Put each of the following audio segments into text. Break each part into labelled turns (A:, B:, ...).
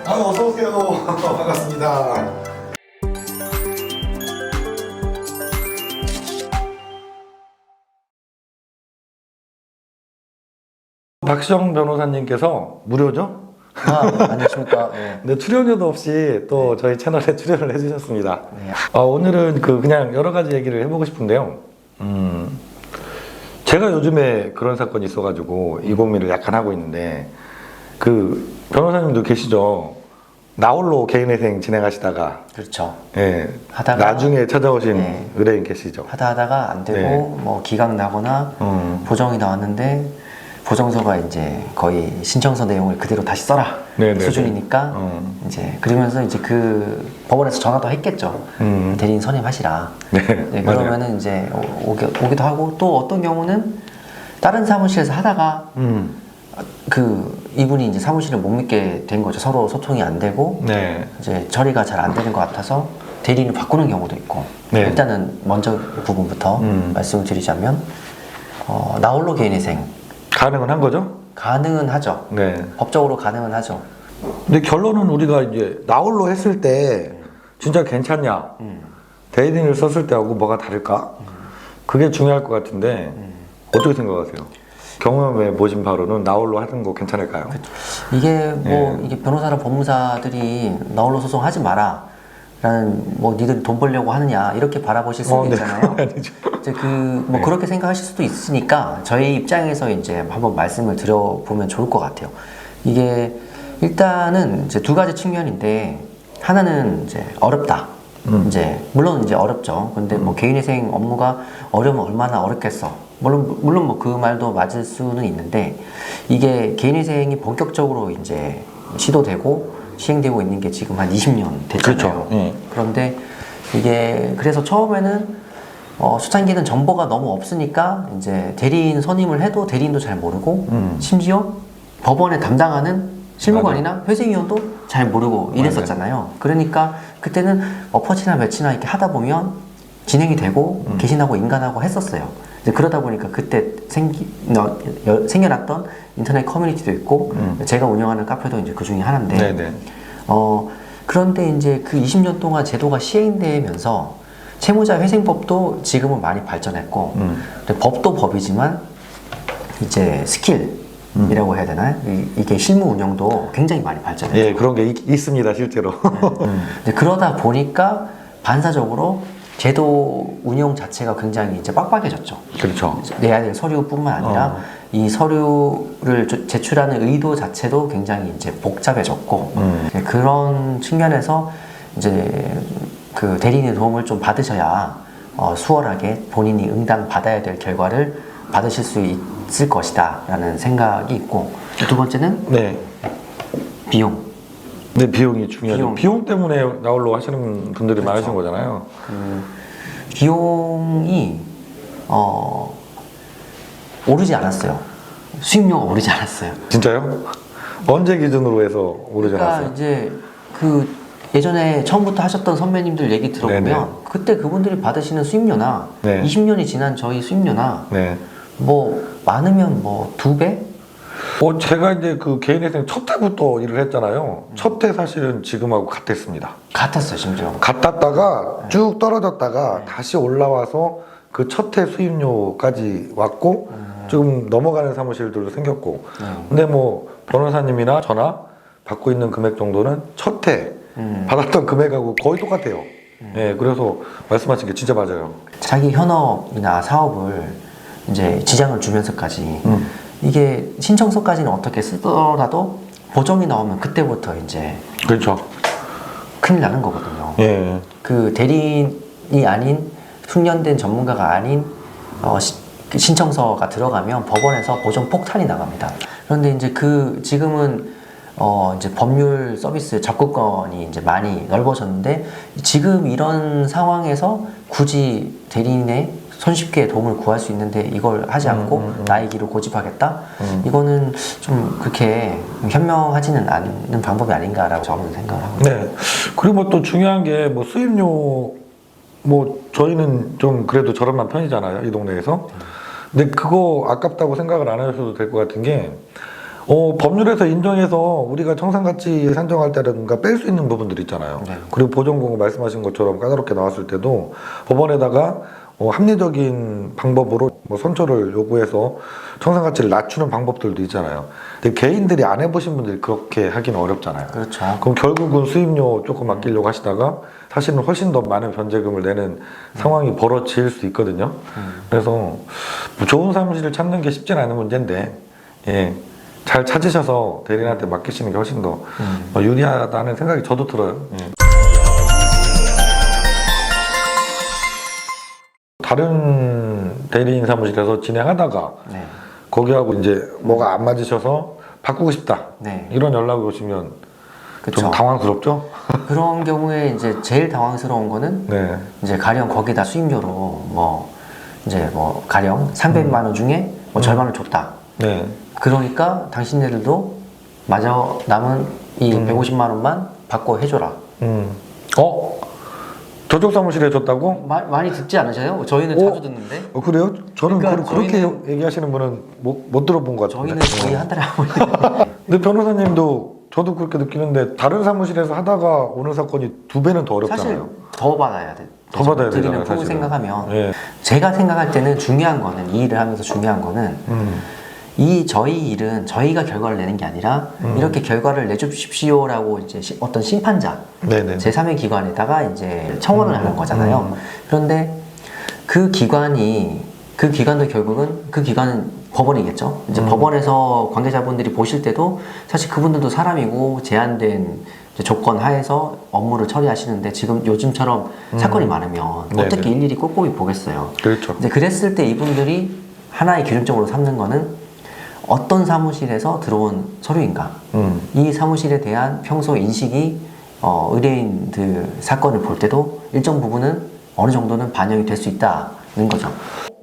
A: 어서 오세요. 반갑습니다. 박시정 변호사님께서 무료죠?
B: 안녕하십니까. 네.
A: 네, 출연료도 없이 또 저희 채널에 출연을 해주셨습니다.
B: 네.
A: 오늘은 그냥 여러 가지 얘기를 해보고 싶은데요. 제가 요즘에 그런 사건이 있어가지고 이 고민을 약간 하고 있는데, 그 변호사님도 계시죠? 나홀로 개인회생 진행하시다가,
B: 그렇죠.
A: 예,
B: 하다가
A: 나중에 찾아오신
B: 네.
A: 의뢰인 계시죠?
B: 하다가 안 되고
A: 네.
B: 뭐 기각 나거나 보정이 나왔는데 보정서가 이제 거의 신청서 내용을 그대로 다시 써라
A: 네네네.
B: 수준이니까 이제 그러면서 이제 그 법원에서 전화도 했겠죠. 대리인 선임하시라.
A: 네,
B: 네,
A: 맞아요.
B: 그러면은 이제 오기도 하고, 또 어떤 경우는 다른 사무실에서 하다가 그 이분이 이제 사무실을 못 믿게 된 거죠. 서로 소통이 안 되고
A: 네.
B: 이제 처리가 잘 안 되는 것 같아서 대리인을 바꾸는 경우도 있고.
A: 네.
B: 일단은 먼저 부분부터 말씀을 드리자면 나홀로 개인회생
A: 가능은 한 거죠?
B: 가능은 하죠.
A: 네.
B: 법적으로 가능은 하죠.
A: 근데 결론은 우리가 이제 나홀로 했을 때 진짜 괜찮냐? 대리인을 썼을 때하고 뭐가 다를까? 그게 중요할 것 같은데 어떻게 생각하세요? 경험에 보신 바로는 나홀로 하는 거 괜찮을까요?
B: 이게 뭐 이게 변호사나 법무사들이 나홀로 소송하지 마라 라는, 뭐 니들 돈 벌려고 하느냐 이렇게 바라보실 수도
A: 네.
B: 있잖아요.
A: 아니죠.
B: 이제 뭐 그렇게 생각하실 수도 있으니까 저희 입장에서 이제 한번 말씀을 드려보면 좋을 것 같아요. 이게 일단은 이제 두 가지 측면인데, 하나는 이제 어렵다. 이제 물론 이제 어렵죠. 근데 뭐 개인회생 업무가 어려우면 얼마나 어렵겠어. 물론 뭐 그 말도 맞을 수는 있는데, 이게 개인회생이 본격적으로 이제 시도되고 시행되고 있는 게 지금 한 20년 됐잖아요.
A: 그렇죠.
B: 그런데 이게 그래서 처음에는 초창기는 정보가 너무 없으니까 이제 대리인 선임을 해도 대리인도 잘 모르고 심지어 법원에 담당하는 실무관이나 회생위원도 잘 모르고 이랬었잖아요. 그러니까 그때는 퍼치나 매치나 이렇게 하다 보면 진행이 되고 개신하고 인간하고 했었어요. 이제 그러다 보니까 그때 생겨났던 인터넷 커뮤니티도 있고 제가 운영하는 카페도 이제 그 중에 하나인데,
A: 네네.
B: 그런데 이제 그 20년 동안 제도가 시행되면서 채무자 회생법도 지금은 많이 발전했고, 근데 법도 법이지만 이제 스킬이라고 해야 되나요? 이게 실무 운영도 굉장히 많이 발전했죠.
A: 예, 그런 게 있습니다, 실제로.
B: 근데 그러다 보니까 반사적으로 제도 운영 자체가 굉장히 이제 빡빡해졌죠.
A: 그렇죠.
B: 내야 될 서류뿐만 아니라 이 서류를 제출하는 의도 자체도 굉장히 이제 복잡해졌고, 그런 측면에서 이제 그 대리인의 도움을 좀 받으셔야 수월하게 본인이 응당 받아야 될 결과를 받으실 수 있을 것이다 라는 생각이 있고, 두 번째는
A: 네.
B: 비용.
A: 네, 비용이 중요하죠.
B: 비용.
A: 비용 때문에 나홀로 하시는 분들이
B: 그렇죠.
A: 많으신 거잖아요.
B: 비용이 오르지 않았어요. 수익료가 오르지 않았어요.
A: 진짜요? 언제 기준으로 해서 오르지
B: 그러니까
A: 않았어요?
B: 이제 그 예전에 처음부터 하셨던 선배님들 얘기 들어보면
A: 네네.
B: 그때 그분들이 받으시는 수익료나
A: 네.
B: 20년이 지난 저희 수익료나
A: 네.
B: 뭐 많으면 뭐 2배?
A: 제가 이제 그 개인회생 첫 해부터 일을 했잖아요. 첫 해 사실은 지금하고 같았습니다.
B: 같았어요, 심지어.
A: 같았다가 쭉 떨어졌다가 다시 올라와서 그 첫 해 수입료까지 왔고 좀 넘어가는 사무실들도 생겼고. 근데 뭐 변호사님이나 저나 받고 있는 금액 정도는 첫 해 받았던 금액하고 거의 똑같아요. 네, 그래서 말씀하신 게 진짜 맞아요.
B: 자기 현업이나 사업을 이제 지장을 주면서까지 이게 신청서까지는 어떻게 쓰더라도 보정이 나오면 그때부터 이제
A: 그렇죠.
B: 큰일 나는 거거든요.
A: 예.
B: 그 대리인이 아닌 숙련된 전문가가 아닌 그 신청서가 들어가면 법원에서 보정 폭탄이 나갑니다. 그런데 이제 지금은 이제 법률 서비스 접근권이 이제 많이 넓어졌는데, 지금 이런 상황에서 굳이 대리인의 손쉽게 도움을 구할 수 있는데 이걸 하지 않고 나의 길을 고집하겠다? 이거는 좀 그렇게 현명하지는 않는 방법이 아닌가라고 저는 생각을 합니다.
A: 네. 그리고 뭐 또 중요한 게 뭐 수입료, 뭐 저희는 좀 그래도 저렴한 편이잖아요, 이 동네에서. 근데 그거 아깝다고 생각을 안 하셔도 될 것 같은 게, 법률에서 인정해서 우리가 청산가치 산정할 때라든가 뺄 수 있는 부분들이 있잖아요.
B: 네.
A: 그리고 보전공고 말씀하신 것처럼 까다롭게 나왔을 때도 법원에다가 합리적인 방법으로 뭐 선처를 요구해서 청산가치를 낮추는 방법들도 있잖아요. 근데 개인들이 안 해보신 분들이 그렇게 하기는 어렵잖아요.
B: 그렇죠.
A: 그럼 결국은 수입료 조금 아끼려고 하시다가 사실은 훨씬 더 많은 변제금을 내는 상황이 벌어질 수 있거든요. 그래서 뭐 좋은 사무실을 찾는 게 쉽지는 않은 문제인데, 예, 잘 찾으셔서 대리인한테 맡기시는 게 훨씬 더 유리하다는 생각이 저도 들어요. 예. 다른 대리인 사무실에서 진행하다가
B: 네.
A: 거기하고 이제 뭐가 안 맞으셔서 바꾸고 싶다.
B: 네.
A: 이런 연락이 오시면
B: 그쵸.
A: 좀 당황스럽죠?
B: 그런 경우에 이제 제일 당황스러운 거는
A: 네.
B: 이제 가령 거기다 수임료로 뭐 이제 뭐 가령 300만 원 중에 뭐 절반을 줬다.
A: 네.
B: 그러니까 당신네들도 마저 남은 이 150만 원만 받고 해줘라.
A: 저쪽 사무실에 줬다고?
B: 많이 듣지 않으세요? 저희는 자주 듣는데.
A: 그래요? 저는
B: 그러니까
A: 그렇게
B: 저희는-
A: 얘기하시는 분은 못 들어본 것 같은데.
B: 저희는 거의 한 달에 한 번.
A: 근데 변호사님도 저도 그렇게 느끼는데 다른 사무실에서 하다가 오는 사건이 2배는 더 어렵잖아요.
B: 사실 더 받아야 돼.
A: 더 받아야
B: 드리는
A: 되잖아요,
B: 폭을
A: 사실은.
B: 생각하면
A: 예.
B: 제가 생각할 때는 중요한 거는 이 일을 하면서 중요한 거는 이 저희 일은 저희가 결과를 내는 게 아니라 이렇게 결과를 내주십시오라고 이제 어떤 심판자
A: 네네.
B: 제3의 기관에다가 이제 청원을 하는 거잖아요. 그런데 그 기관도 결국은 그 기관은 법원이겠죠. 이제 법원에서 관계자분들이 보실 때도 사실 그분들도 사람이고 제한된 이제 조건 하에서 업무를 처리하시는데 지금 요즘처럼 사건이 많으면
A: 네네.
B: 어떻게 일일이 꼼꼼히 보겠어요.
A: 그렇죠.
B: 이제 그랬을 때 이분들이 하나의 기준점으로 삼는 거는 어떤 사무실에서 들어온 서류인가, 이 사무실에 대한 평소 인식이 의뢰인들 사건을 볼 때도 일정 부분은 어느 정도는 반영이 될 수 있다는 거죠.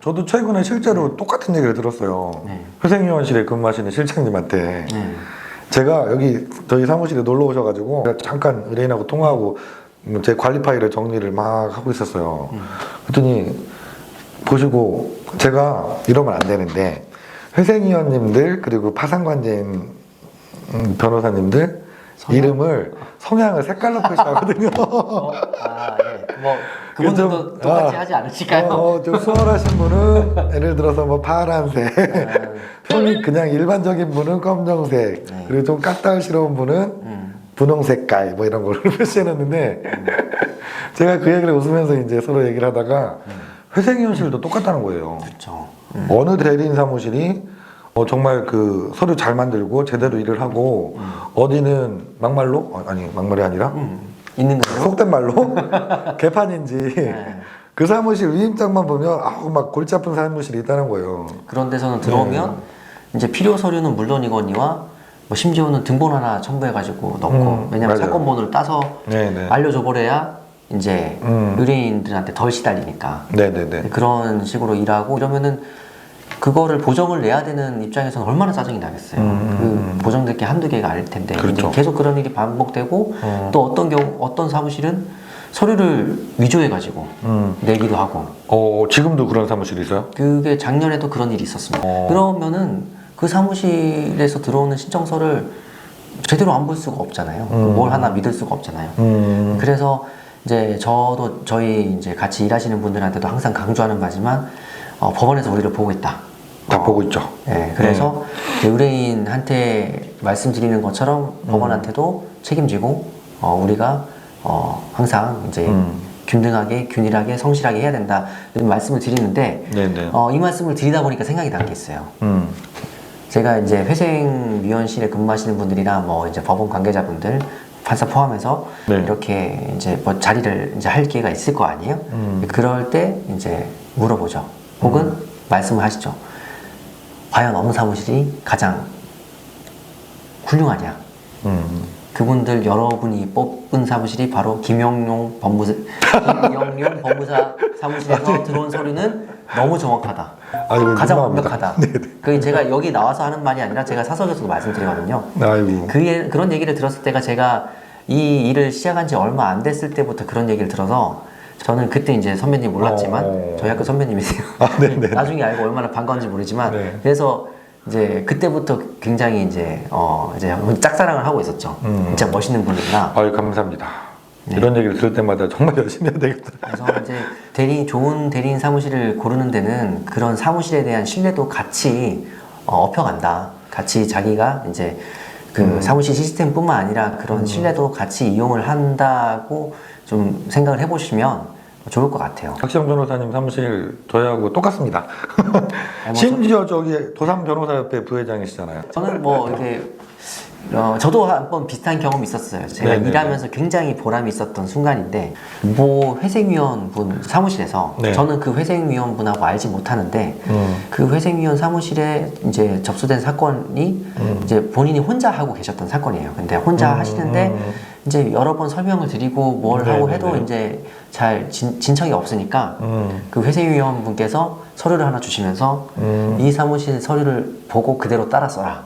A: 저도 최근에 실제로 똑같은 얘기를 들었어요.
B: 네.
A: 회생위원실에 근무하시는 실장님한테 제가 여기 저희 사무실에 놀러 오셔가지고 제가 잠깐 의뢰인하고 통화하고 제 관리 파일을 정리를 막 하고 있었어요. 그랬더니 보시고 제가 이러면 안 되는데 회생위원님들 그리고 파산관제인 변호사님들 이름을 성향을 색깔로 표시하거든요.
B: 예. 뭐 그분들도 똑같이 하지 않으실까요?
A: 좀 수월하신 분은 예를 들어서 뭐 파란색, 평이 그냥 일반적인 분은 검정색, 그리고 좀 까탈스러운 분은 분홍 색깔 뭐 이런 걸로 표시해놨는데 제가 그 얘기를 웃으면서 이제 서로 얘기를 하다가 회생위원실도 똑같다는 거예요.
B: 그렇죠.
A: 어느 대리인 사무실이 정말 그 서류 잘 만들고 제대로 일을 하고 어디는 막말로 아니 막말이 아니라
B: 있는 거예요?
A: 속된 말로 개판인지 그 사무실 위임장만 보면 아우 막 골치 아픈 사무실이 있다는 거예요.
B: 그런 데서는 들어오면 이제 필요 서류는 물론이거니와 뭐 심지어는 등본 하나 첨부해가지고 넣고 왜냐면
A: 맞아요.
B: 사건 번호를 따서
A: 네네.
B: 알려줘 버려야 이제 의뢰인들한테 덜 시달리니까
A: 네네네.
B: 그런 식으로 일하고 이러면은 그거를 보정을 내야 되는 입장에서는 얼마나 짜증이 나겠어요. 그 보정될 게 한두 개가 아닐 텐데
A: 그렇죠.
B: 이제 계속 그런 일이 반복되고 또 어떤 경우 어떤 사무실은 서류를 위조해가지고 내기도 하고
A: 지금도 그런 사무실이 있어요?
B: 그게 작년에도 그런 일이 있었습니다. 그러면은 그 사무실에서 들어오는 신청서를 제대로 안 볼 수가 없잖아요. 뭘 하나 믿을 수가 없잖아요. 그래서 이제 저도 저희 이제 같이 일하시는 분들한테도 항상 강조하는 바지만 법원에서 우리를 보고 있다.
A: 다 보고 있죠.
B: 네, 그래서 이제 의뢰인한테 말씀드리는 것처럼 법원한테도 책임지고 우리가 항상 이제 균등하게 균일하게 성실하게 해야 된다 이런 말씀을 드리는데
A: 네네.
B: 이 말씀을 드리다 보니까 생각이 난 게 있어요. 제가 이제 회생위원실에 근무하시는 분들이나 뭐 이제 법원 관계자분들 판사 포함해서
A: 네.
B: 이렇게 이제 뭐 자리를 이제 할 기회가 있을 거 아니에요? 그럴 때 이제 물어보죠. 혹은 말씀을 하시죠. 과연 어느 사무실이 가장 훌륭하냐? 그분들 여러분이 뽑은 사무실이 바로 김영용 법무사 사무실에서 들어온 서류는 너무 정확하다.
A: 아이고,
B: 가장
A: 민망합니다.
B: 완벽하다.
A: 네네.
B: 그 제가 여기 나와서 하는 말이 아니라 제가 사석에서도 말씀드리거든요.
A: 아이고.
B: 그런 얘기를 들었을 때가 제가 이 일을 시작한 지 얼마 안 됐을 때부터 그런 얘기를 들어서 저는 그때 이제 선배님 몰랐지만 저희 학교 선배님이세요.
A: 네네.
B: 나중에 알고 얼마나 반가운지 모르지만
A: 네.
B: 그래서 이제 그때부터 굉장히 이제 짝사랑을 하고 있었죠. 진짜 멋있는 분이구나.
A: 아유, 감사합니다.
B: 네.
A: 이런 얘기를 들을 때마다 정말 열심히 해야 되겠다.
B: 그래서 이제 좋은 대리인 사무실을 고르는 데는 그런 사무실에 대한 신뢰도 같이 업혀간다. 같이 자기가 이제 그 사무실 시스템뿐만 아니라 그런 신뢰도 같이 이용을 한다고 좀 생각을 해보시면 좋을 것 같아요.
A: 박시영 변호사님 사무실 저희하고 똑같습니다.
B: 뭐
A: 심지어 저기 도산 변호사협회 부회장이시잖아요.
B: 저는 뭐 이렇게 저도 한번 비슷한 경험이 있었어요. 제가
A: 네네네.
B: 일하면서 굉장히 보람이 있었던 순간인데 뭐 회생위원분 사무실에서
A: 네.
B: 저는 그 회생위원분하고 알지 못하는데 그 회생위원 사무실에 이제 접수된 사건이 이제 본인이 혼자 하고 계셨던 사건이에요. 근데 혼자 하시는데 이제 여러 번 설명을 드리고 뭘 하고
A: 네네네.
B: 해도 이제 잘 진척이 없으니까 그 회생위원분께서 서류를 하나 주시면서 이 사무실 서류를 보고 그대로 따라 써라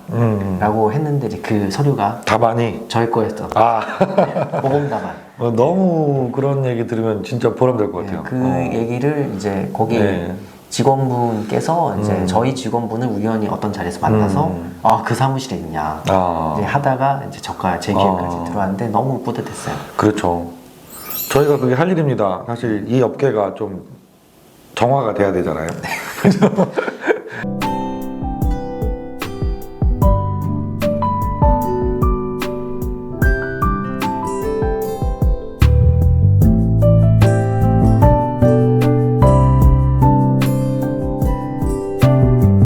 B: 라고 했는데 이제 그 서류가
A: 답안이
B: 저의 거였던 보험답안.
A: 너무 그런 얘기 들으면 진짜 보람될 것 같아요.
B: 그 얘기를 이제 거기
A: 네.
B: 직원분께서 이제 저희 직원분을 우연히 어떤 자리에서 만나서 그 사무실에 있냐 이제 하다가 이제 저가 제 귀에까지 들어왔는데 너무 뿌듯했어요.
A: 그렇죠. 저희가 그게 할 일입니다. 사실 이 업계가 좀 정화가 돼야 되잖아요.